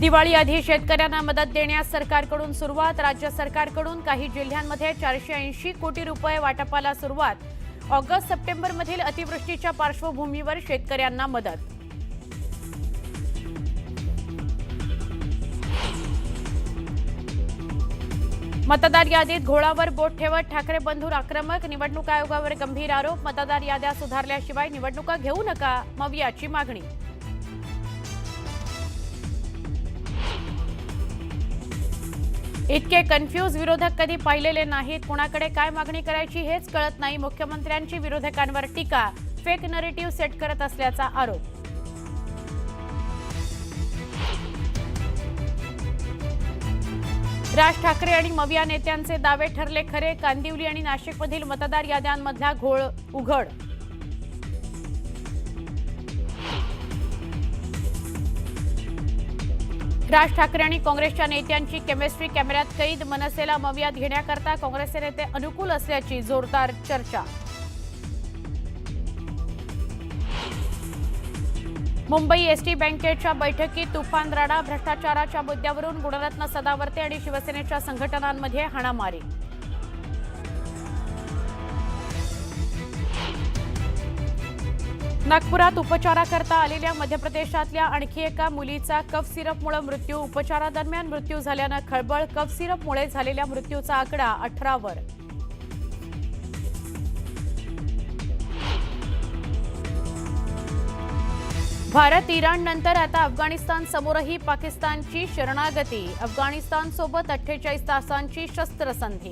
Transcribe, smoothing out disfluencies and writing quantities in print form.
दिवाळी आधी शेतकऱ्यांना मदत देण्यास सरकारकडून सुरुवात। राज्य सरकारकडून काही जिल्ह्यांमध्ये 480 कोटी रुपये वाटपाला सुरुवात। ऑगस्ट सप्टेंबर मधील अतिवृष्टीच्या पार्श्वभूमीवर शेतकऱ्यांना मदत। मतदार यादीत घोळावर बोट ठेवत ठाकरे बंधू आक्रमक। निवडणूक आयोगावर गंभीर आरोप। मतदार याद्या सुधारल्याशिवाय निवडणुका घेऊ नका, मवियाची मागणी। इतके कन्फ्यूज विरोधक कधी पाहिलेले नाहीत। कुणाकडे काय मागणी करायची हेच कळत नाही। मुख्यमंत्र्यांची विरोधकांवर टीका। फेक नरेटिव्ह सेट करत असल्याचा आरोप। राज ठाकरे आणि मविया नेत्यांचे दावे ठरले खरे। कांदिवली आणि नाशिकमधील मतदार याद्यांमधला घोळ उघड। राज ठाकरे आणि काँग्रेसच्या नेत्यांची केमिस्ट्री कॅमेऱ्यात कैद। मनसेला मवियात घेण्याकरता काँग्रेसचे नेते अनुकूल असल्याची जोरदार चर्चा। मुंबई एसटी बँकेच्या बैठकीत तुफान राडा। भ्रष्टाचाराच्या मुद्द्यावरून गुणरत्न सदावर्ते आणि शिवसेनेच्या संघटनांमध्ये हाणामारी। नागपुरात उपचाराकरता आलेल्या मध्य प्रदेशातल्या आणखी एका मुलीचा कफ सिरपमुळे मृत्यू। उपचारादरम्यान मृत्यू झाल्यानं खळबळ। कफ सिरपमुळे झालेल्या मृत्यूचा आकडा 18 वर। भारत इराण नंतर आता अफगाणिस्तान समोरही पाकिस्तानची शरणागती। अफगाणिस्तानसोबत 48 तासांची शस्त्रसंधी।